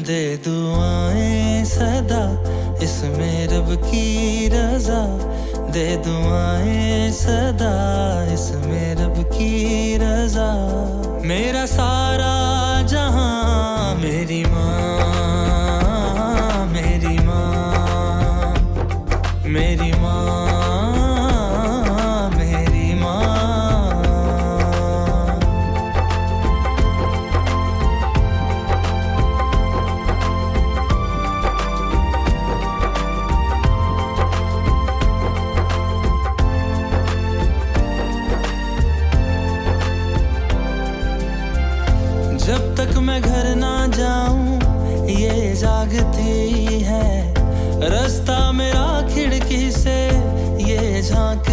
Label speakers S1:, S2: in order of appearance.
S1: दे दुआएं सदा इसमें रब की रजा, दे दुआएं सदा इसमें रब की रजा। मेरा सारा जहां मेरी माँ, मेरी माँ, मेरी माँ, मेरी माँ। जब तक मैं घर ना जाऊं ये जागती है, रास्ता मेरा खिड़की से ये झांक